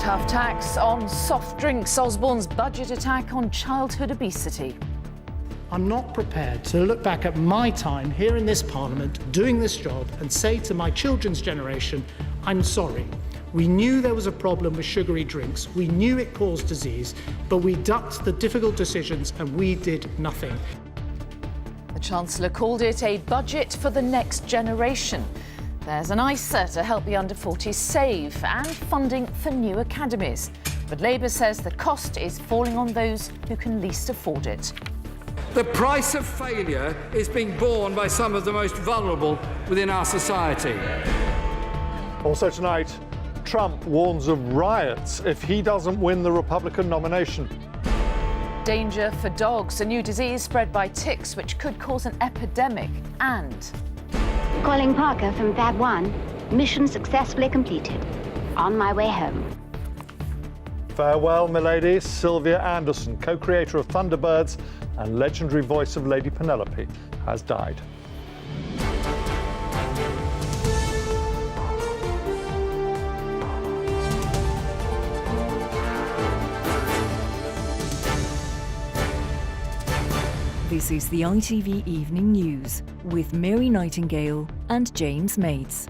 Tough tax on soft drinks. Osborne's budget attack on childhood obesity. I'm not prepared to look back at my time here in this Parliament doing this job and say to my children's generation, I'm sorry. We knew there was a problem with sugary drinks. We knew it caused disease, but we ducked the difficult decisions and we did nothing. The Chancellor called it a budget for the next generation. There's an ISA to help the under-40s save and funding for new academies. But Labour says the cost is falling on those who can least afford it. The price of failure is being borne by some of the most vulnerable within our society. Also tonight, Trump warns of riots if he doesn't win the Republican nomination. Danger for dogs, a new disease spread by ticks which could cause an epidemic. And Calling Parker from Fab 1. Mission successfully completed. On my way home. Farewell, milady. Sylvia Anderson, co-creator of Thunderbirds and legendary voice of Lady Penelope, has died. This is the ITV Evening News with Mary Nightingale and James Mates.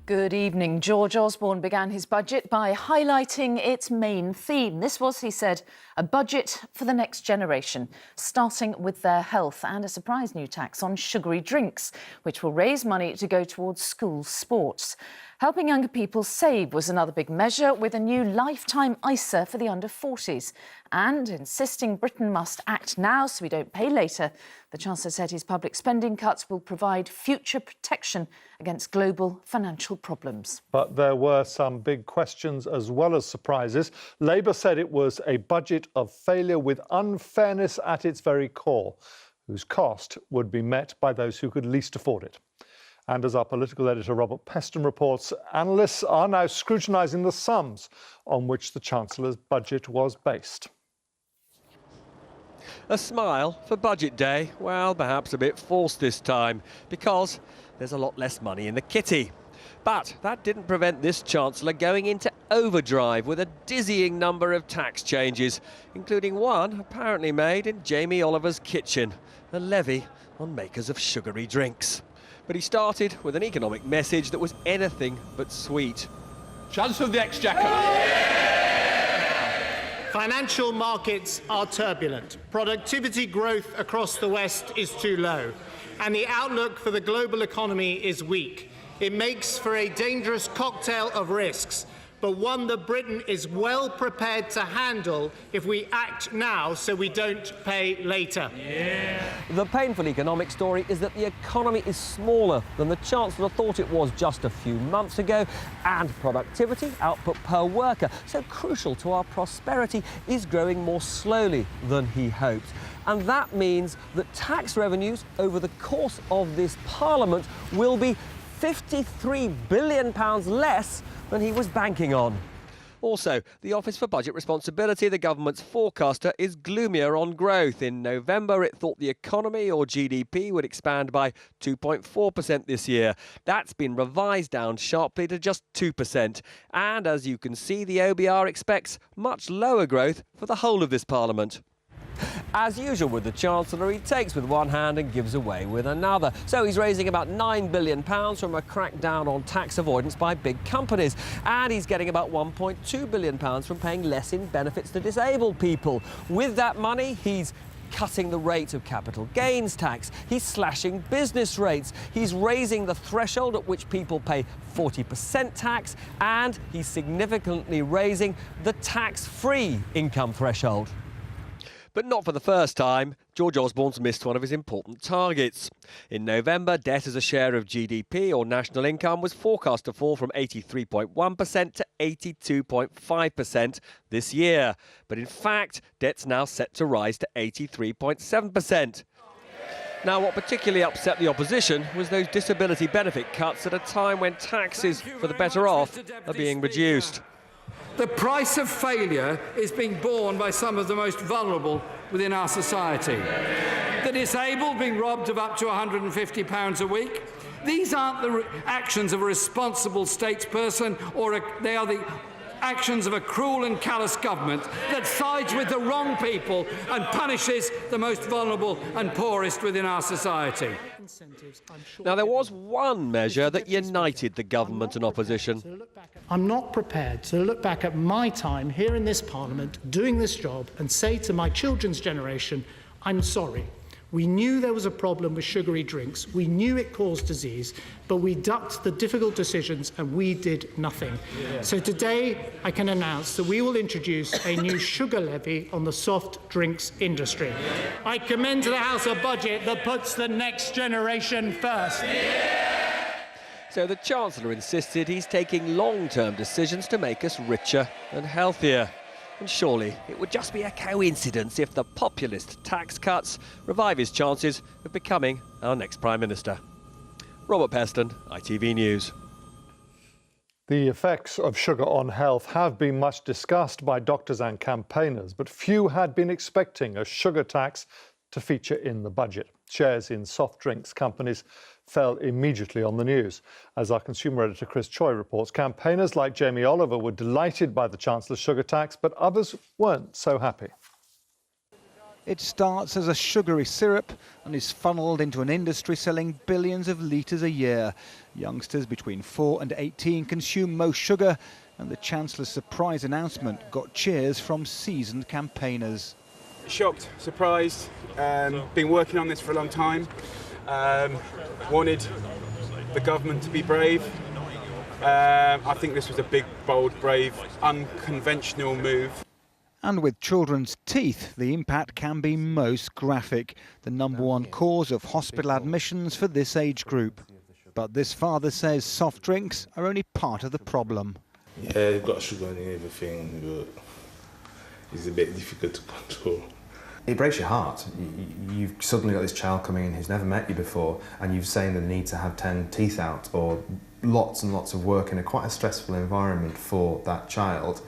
good evening. George Osborne began his budget by highlighting its main theme. This was, he said, a budget for the next generation, starting with their health and a surprise new tax on sugary drinks, which will raise money to go towards school sports. Helping younger people save was another big measure, with a new lifetime ISA for the under-40s. And insisting Britain must act now so we don't pay later, the Chancellor said his public spending cuts will provide future protection against global financial problems. But there were some big questions as well as surprises. Labour said it was a budget of failure with unfairness at its very core, whose cost would be met by those who could least afford it. And as our political editor Robert Peston reports, analysts are now scrutinising the sums on which the Chancellor's budget was based. A smile for Budget Day? Well, perhaps a bit forced this time, because there's a lot less money in the kitty. But that didn't prevent this Chancellor going into overdrive with a dizzying number of tax changes, including one apparently made in Jamie Oliver's kitchen, a levy on makers of sugary drinks. But he started with an economic message that was anything but sweet. Chancellor of the Exchequer. Financial markets are turbulent. Productivity growth across the West is too low, and the outlook for the global economy is weak. It makes for a dangerous cocktail of risks, but one that Britain is well prepared to handle if we act now so we don't pay later. The painful economic story is that the economy is smaller than the Chancellor thought it was just a few months ago, and productivity, output per worker, so crucial to our prosperity, is growing more slowly than he hoped. And that means that tax revenues over the course of this Parliament will be £53 billion less than he was banking on. Also, the Office for Budget Responsibility, the government's forecaster, is gloomier on growth. In November, it thought the economy, or GDP, would expand by 2.4% this year. That's been revised down sharply to just 2%. And as you can see, the OBR expects much lower growth for the whole of this Parliament. As usual with the Chancellor, he takes with one hand and gives away with another. So he's raising about £9 billion from a crackdown on tax avoidance by big companies. And he's getting about £1.2 billion from paying less in benefits to disabled people. With that money, he's cutting the rate of capital gains tax. He's slashing business rates. He's raising the threshold at which people pay 40% tax. And he's significantly raising the tax-free income threshold. But not for the first time. George Osborne's missed one of his important targets. In November, debt as a share of GDP or national income was forecast to fall from 83.1% to 82.5% this year. But in fact, debt's now set to rise to 83.7%. Now, what particularly upset the opposition was those disability benefit cuts at a time when taxes for the better off are being reduced. The price of failure is being borne by some of the most vulnerable within our society. The disabled being robbed of up to £150 a week. These aren't the actions of a responsible statesperson, they are the actions of a cruel and callous government that sides with the wrong people and punishes the most vulnerable and poorest within our society. Now, there was one measure that united the government and opposition. I'm not prepared to look back at my time here in this Parliament doing this job and say to my children's generation, I'm sorry. We knew there was a problem with sugary drinks. We knew it caused disease, but we ducked the difficult decisions and we did nothing. So today I can announce that we will introduce a new sugar levy on the soft drinks industry. I commend to the House a budget that puts the next generation first. So the Chancellor insisted he's taking long-term decisions to make us richer and healthier. And surely it would just be a coincidence if the populist tax cuts revive his chances of becoming our next Prime Minister. Robert Peston, ITV News. The effects of sugar on health have been much discussed by doctors and campaigners, but few had been expecting a sugar tax to feature in the budget. Shares in soft drinks companies fell immediately on the news. As our consumer editor Chris Choi reports, campaigners like Jamie Oliver were delighted by the Chancellor's sugar tax, but others weren't so happy. It starts as a sugary syrup and is funnelled into an industry selling billions of litres a year. Youngsters between 4 and 18 consume most sugar, and the Chancellor's surprise announcement got cheers from seasoned campaigners. Shocked, surprised, been working on this for a long time, wanted the government to be brave. I think this was a big, bold, brave, unconventional move. And with children's teeth, the impact can be most graphic, the #1 cause of hospital admissions for this age group. But this father says soft drinks are only part of the problem. Yeah, they've got sugar in everything, but it's a bit difficult to control. It breaks your heart. You've suddenly got this child coming in who's never met you before, and you've saying the need to have 10 teeth out, or lots and lots of work in a quite a stressful environment for that child,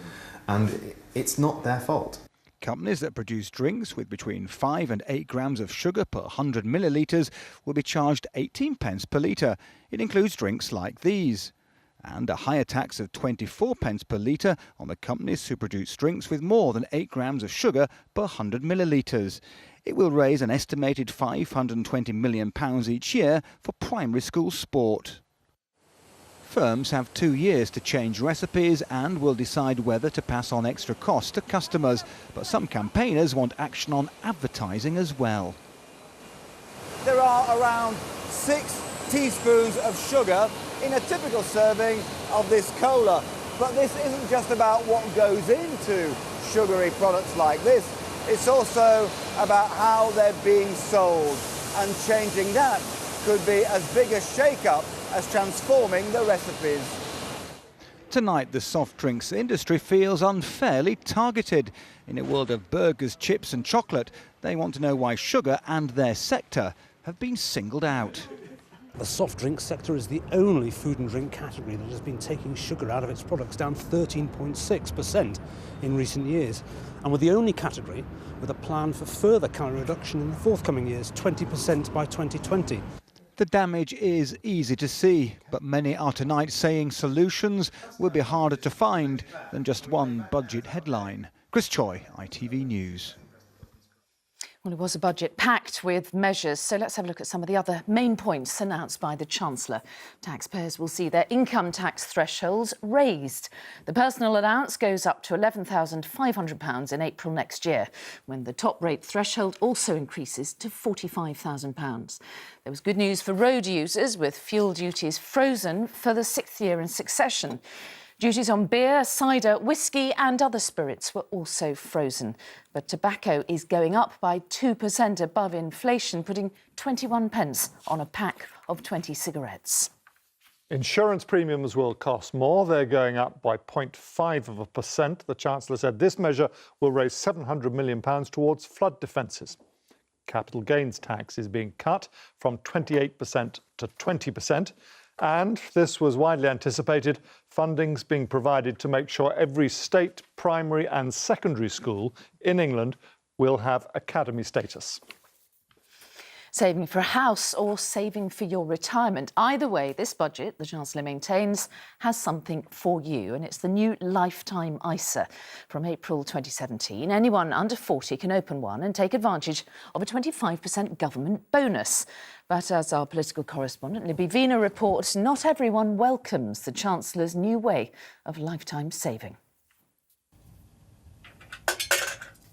and it's not their fault. Companies that produce drinks with between 5 and 8 grams of sugar per 100 millilitres will be charged 18 pence per litre. It includes drinks like these. And a higher tax of 24 pence per litre on the companies who produce drinks with more than 8 grams of sugar per 100 millilitres. It will raise an estimated £520 million each year for primary school sport. Firms have 2 years to change recipes and will decide whether to pass on extra costs to customers. But some campaigners want action on advertising as well. There are around 6 teaspoons of sugar in a typical serving of this cola. But this isn't just about what goes into sugary products like this. It's also about how they're being sold. And changing that could be as big a shake-up as transforming the recipes. Tonight, the soft drinks industry feels unfairly targeted. In a world of burgers, chips and chocolate, they want to know why sugar and their sector have been singled out. The soft drink sector is the only food and drink category that has been taking sugar out of its products, down 13.6% in recent years. And we're the only category with a plan for further calorie reduction in the forthcoming years, 20% by 2020. The damage is easy to see, but many are tonight saying solutions will be harder to find than just one budget headline. Chris Choi, ITV News. Well, it was a budget packed with measures, so let's have a look at some of the other main points announced by the Chancellor. Taxpayers will see their income tax thresholds raised. The personal allowance goes up to £11,500 in April next year, when the top rate threshold also increases to £45,000. There was good news for road users, with fuel duties frozen for the 6th year in succession. Duties on beer, cider, whiskey and other spirits were also frozen. But tobacco is going up by 2% above inflation, putting 21 pence on a pack of 20 cigarettes. Insurance premiums will cost more. They're going up by 0.5%. The Chancellor said this measure will raise £700 million towards flood defences. Capital gains tax is being cut from 28% to 20%. And this was widely anticipated, funding's being provided to make sure every state primary and secondary school in England will have academy status. Saving for a house or saving for your retirement. Either way, this budget, the Chancellor maintains, has something for you, and it's the new lifetime ISA. From April 2017, anyone under 40 can open one and take advantage of a 25% government bonus. But as our political correspondent Libby Vina reports, not everyone welcomes the Chancellor's new way of lifetime saving.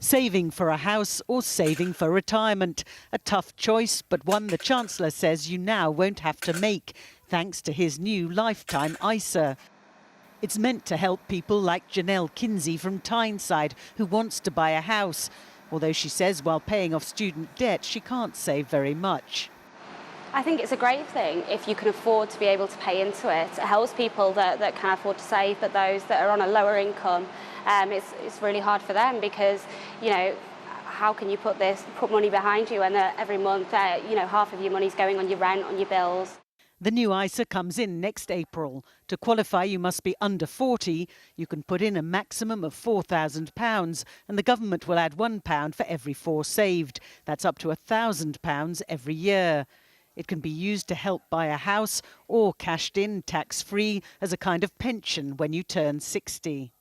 Saving for a house or saving for retirement. A tough choice, but one the Chancellor says you now won't have to make, thanks to his new lifetime ISA. It's meant to help people like Janelle Kinsey from Tyneside, who wants to buy a house. Although she says while paying off student debt, she can't save very much. I think it's a great thing if you can afford to be able to pay into it. It helps people that can afford to save, but those that are on a lower income, it's really hard for them because, you know, how can you put money behind you and every month, you know, half of your money's going on your rent, on your bills. The new ISA comes in next April. To qualify, you must be under 40. You can put in a maximum of £4,000 and the government will add £1 for every 4 saved. That's up to £1,000 every year. It can be used to help buy a house or cashed in tax-free as a kind of pension when you turn 60.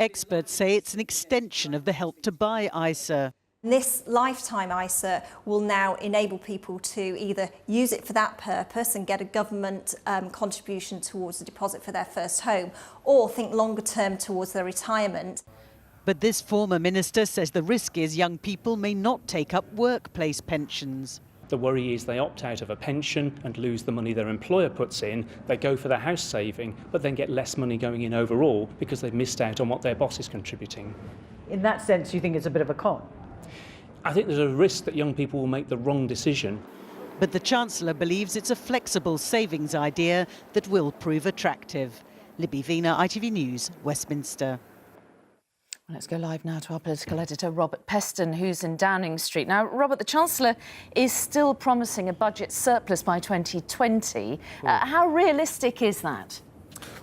Experts say it's an extension of the Help to Buy ISA. This lifetime ISA will now enable people to either use it for that purpose and get a government contribution towards the deposit for their first home, or think longer term towards their retirement. But this former minister says the risk is young people may not take up workplace pensions. The worry is they opt out of a pension and lose the money their employer puts in. They go for their house saving, but then get less money going in overall because they've missed out on what their boss is contributing. In that sense, you think it's a bit of a con? I think there's a risk that young people will make the wrong decision. But the Chancellor believes it's a flexible savings idea that will prove attractive. Libby Vina, ITV News, Westminster. Let's go live now to our political editor, Robert Peston, who's in Downing Street. Now, Robert, the Chancellor is still promising a budget surplus by 2020. How realistic is that?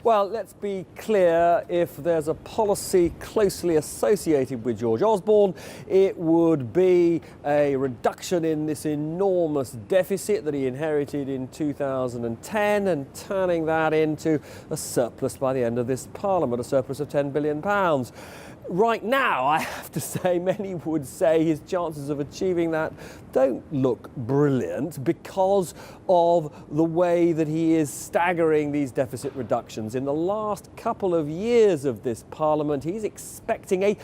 Well, let's be clear, if there's a policy closely associated with George Osborne, it would be a reduction in this enormous deficit that he inherited in 2010 and turning that into a surplus by the end of this Parliament, a surplus of £10 billion. Right now, I have to say, many would say his chances of achieving that don't look brilliant because of the way that he is staggering these deficit reductions. In the last couple of years of this Parliament, he's expecting a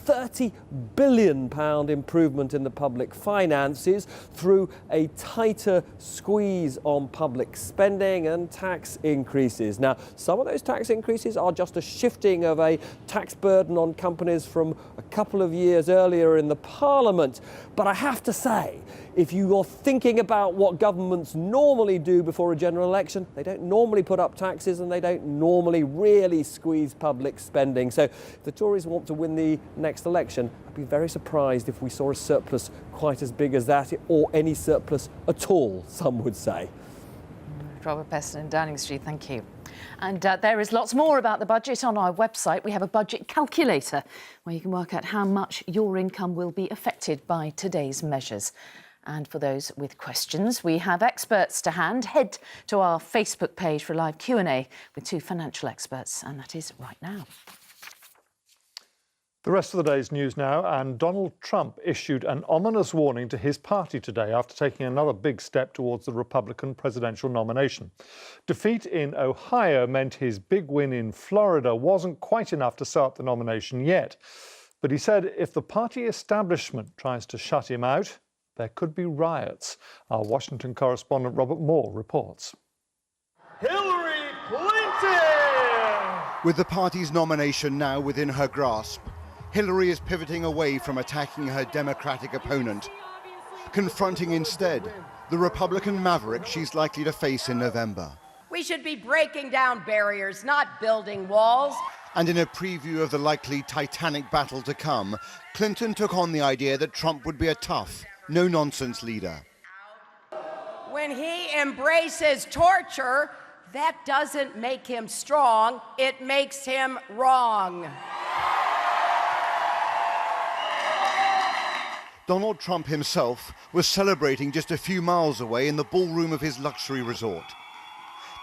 £30 billion improvement in the public finances through a tighter squeeze on public spending and tax increases. Now, some of those tax increases are just a shifting of a tax burden on companies from a couple of years earlier in the Parliament. But I have to say, if you are thinking about what governments normally do before a general election, they don't normally put up taxes and they don't normally really squeeze public spending. So if the Tories want to win the next election, I'd be very surprised if we saw a surplus quite as big as that, or any surplus at all, some would say. Robert Peston in Downing Street, thank you. And there is lots more about the budget on our website. We have a budget calculator where you can work out how much your income will be affected by today's measures. And for those with questions, we have experts to hand. Head to our Facebook page for a live Q&A with 2 financial experts, and that is right now. The rest of the day's news now, and Donald Trump issued an ominous warning to his party today after taking another big step towards the Republican presidential nomination. Defeat in Ohio meant his big win in Florida wasn't quite enough to sew up the nomination yet. But he said if the party establishment tries to shut him out, there could be riots. Our Washington correspondent Robert Moore reports. Hillary Clinton! With the party's nomination now within her grasp, Hillary is pivoting away from attacking her Democratic opponent, confronting instead the Republican maverick she's likely to face in November. We should be breaking down barriers, not building walls. And in a preview of the likely titanic battle to come, Clinton took on the idea that Trump would be a tough, no-nonsense leader. When he embraces torture, that doesn't make him strong, it makes him wrong. Donald Trump himself was celebrating just a few miles away in the ballroom of his luxury resort.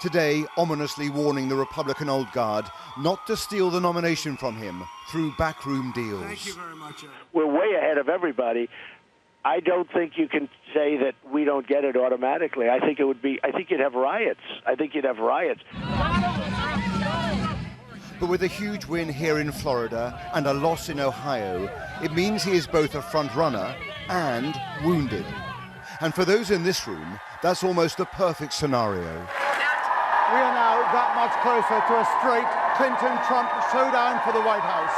Today, ominously warning the Republican old guard not to steal the nomination from him through backroom deals. Thank you very much. We're way ahead of everybody. I don't think you can say that we don't get it automatically. I think you'd have riots. But with a huge win here in Florida and a loss in Ohio, it means he is both a front runner and wounded. And for those in this room, that's almost the perfect scenario. We are now that much closer to a straight Clinton-Trump showdown for the White House.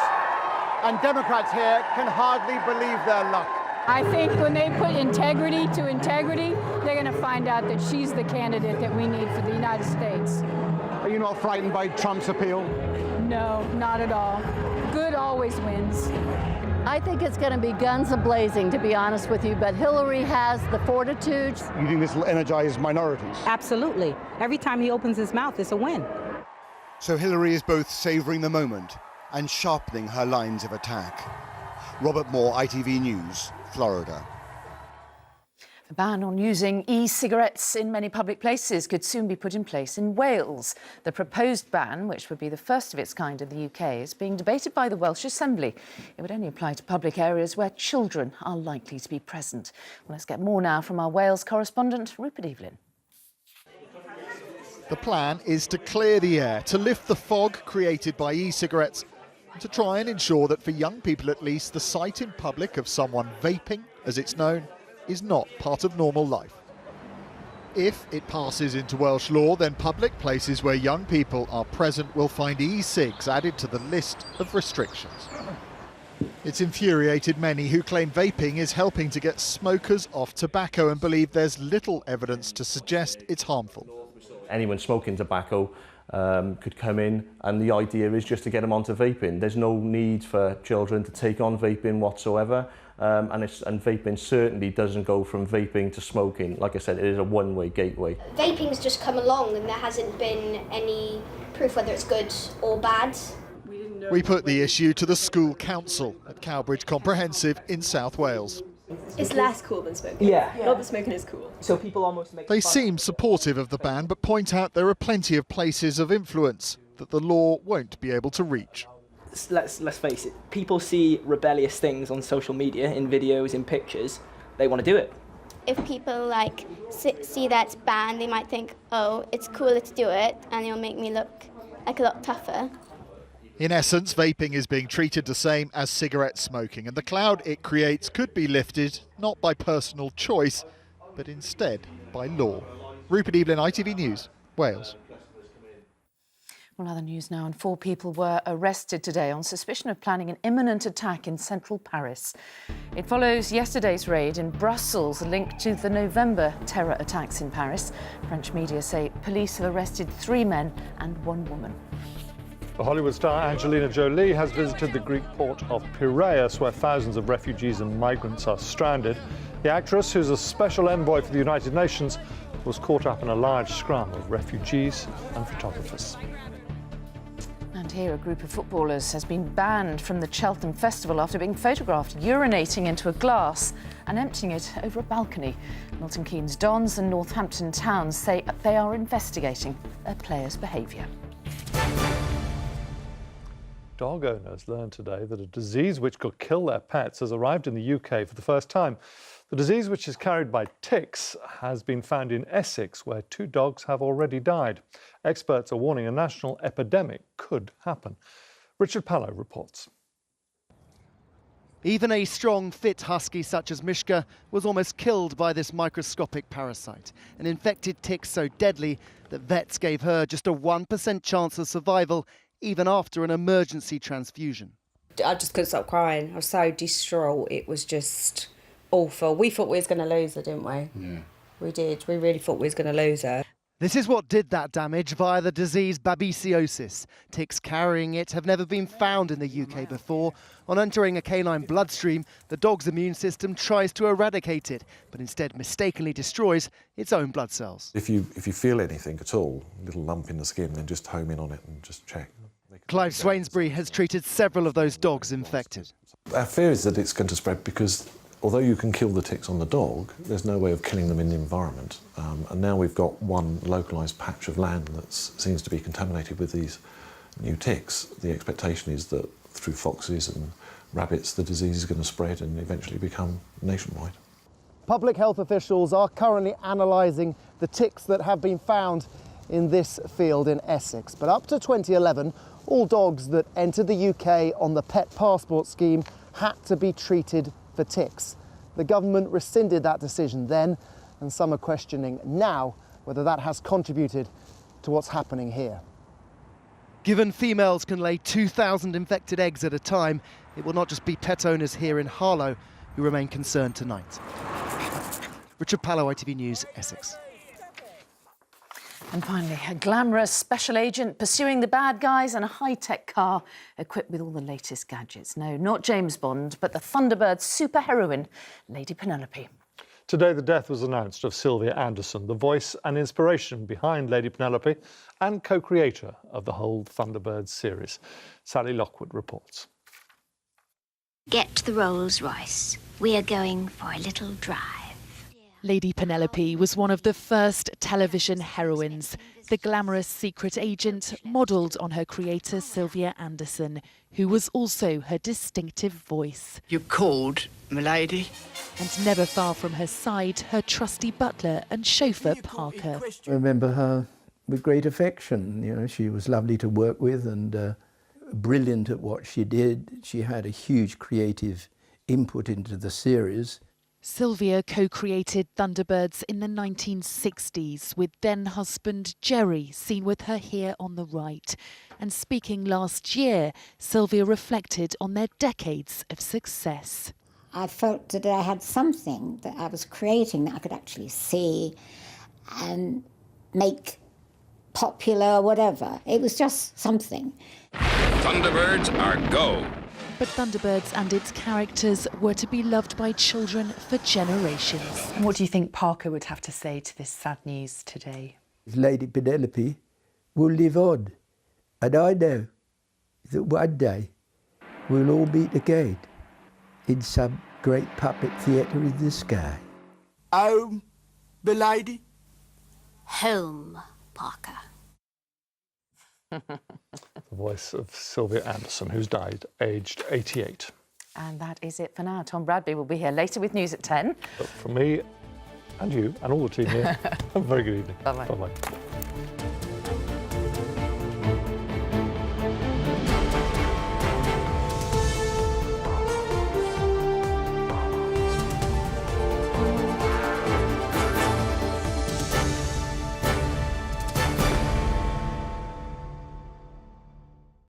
And Democrats here can hardly believe their luck. I think when they put integrity to integrity, they're going to find out that she's the candidate that we need for the United States. Are you not frightened by Trump's appeal? No, not at all. Good always wins. I think it's going to be guns a-blazing, to be honest with you, but Hillary has the fortitude. You think this will energize minorities? Absolutely. Every time he opens his mouth, it's a win. So Hillary is both savouring the moment and sharpening her lines of attack. Robert Moore, ITV News, Florida. A ban on using e-cigarettes in many public places could soon be put in place in Wales. The proposed ban, which would be the first of its kind in the UK, is being debated by the Welsh Assembly. It would only apply to public areas where children are likely to be present. Well, let's get more now from our Wales correspondent, Rupert Evelyn. The plan is to clear the air, to lift the fog created by e-cigarettes, and to try and ensure that for young people at least, the sight in public of someone vaping, as it's known, is not part of normal life. If it passes into Welsh law, then public places where young people are present will find e-cigs added to the list of restrictions. It's infuriated many who claim vaping is helping to get smokers off tobacco and believe there's little evidence to suggest it's harmful. Anyone smoking tobacco could come in, and the idea is just to get them onto vaping. There's no need for children to take on vaping whatsoever. And vaping certainly doesn't go from vaping to smoking. Like I said, it is a one-way gateway. Vaping's just come along and there hasn't been any proof whether it's good or bad. We put the issue to the school council at Cowbridge Comprehensive in South Wales. It's less cool than smoking. Yeah. Not that smoking is cool. So people almost make They seem supportive of the ban, but point out there are plenty of places of influence that the law won't be able to reach. Let's face it, people see rebellious things on social media, in videos, in pictures, they want to do it. If people see that it's banned, they might think, oh, it's cool, let's do it, and it'll make me look like a lot tougher. In essence, vaping is being treated the same as cigarette smoking, and the cloud it creates could be lifted not by personal choice, but instead by law. Rupert Evelyn, ITV News, Wales. Well, other news now, and 4 people were arrested today on suspicion of planning an imminent attack in central Paris. It follows yesterday's raid in Brussels linked to the November terror attacks in Paris. French media say police have arrested 3 men and 1 woman. The Hollywood star Angelina Jolie has visited the Greek port of Piraeus, where thousands of refugees and migrants are stranded. The actress, who's a special envoy for the United Nations, was caught up in a large scrum of refugees and photographers. And here, a group of footballers has been banned from the Cheltenham Festival after being photographed urinating into a glass and emptying it over a balcony. Milton Keynes Dons and Northampton Towns say they are investigating their players' behaviour. Dog owners learned today that a disease which could kill their pets has arrived in the UK for the first time. The disease, which is carried by ticks, has been found in Essex, where 2 dogs have already died. Experts are warning a national epidemic could happen. Richard Pallow reports. Even a strong, fit husky such as Mishka was almost killed by this microscopic parasite, an infected tick so deadly that vets gave her just a 1% chance of survival, even after an emergency transfusion. I just couldn't stop crying. I was so distraught. It was just awful. We thought we was going to lose her, didn't we? Yeah. We did. We really thought we was going to lose her. This is what did that damage via the disease babesiosis. Ticks carrying it have never been found in the UK before. On entering a canine bloodstream, the dog's immune system tries to eradicate it, but instead mistakenly destroys its own blood cells. If you feel anything at all, a little lump in the skin, then just home in on it and just check. Clive Swainsbury has treated several of those dogs infected. Our fear is that it's going to spread because although you can kill the ticks on the dog, there's no way of killing them in the environment. And now we've got one localised patch of land that seems to be contaminated with these new ticks. The expectation is that through foxes and rabbits, the disease is going to spread and eventually become nationwide. Public health officials are currently analysing the ticks that have been found in this field in Essex. But up to 2011, all dogs that entered the UK on the pet passport scheme had to be treated for ticks. The government rescinded that decision then, and some are questioning now whether that has contributed to what's happening here. Given females can lay 2,000 infected eggs at a time, it will not just be pet owners here in Harlow who remain concerned tonight. Richard Pallow, ITV News, Essex. And finally, a glamorous special agent pursuing the bad guys in a high-tech car equipped with all the latest gadgets. No, not James Bond, but the Thunderbirds superheroine, Lady Penelope. Today, the death was announced of Sylvia Anderson, the voice and inspiration behind Lady Penelope and co-creator of the whole Thunderbirds series. Sally Lockwood reports. Get the Rolls-Royce. We are going for a little drive. Lady Penelope was one of the first television heroines, the glamorous secret agent modelled on her creator Sylvia Anderson, who was also her distinctive voice. You called, m'lady? And never far from her side, her trusty butler and chauffeur Parker. I remember her with great affection. You know, she was lovely to work with and brilliant at what she did. She had a huge creative input into the series. Sylvia co-created Thunderbirds in the 1960s with then-husband Jerry, seen with her here on the right. And speaking last year, Sylvia reflected on their decades of success. I felt that I had something that I was creating that I could actually see and make popular or whatever. It was just something. Thunderbirds are go. But Thunderbirds and its characters were to be loved by children for generations. And what do you think Parker would have to say to this sad news today? Lady Penelope will live on. And I know that one day we'll all meet again in some great puppet theatre in the sky. Home, m'lady? Home, Parker. The voice of Sylvia Anderson, who's died aged 88. And that is it for now. Tom Bradby will be here later with news at 10. But from me and you and all the team here, have a very good evening. Bye-bye. Bye-bye.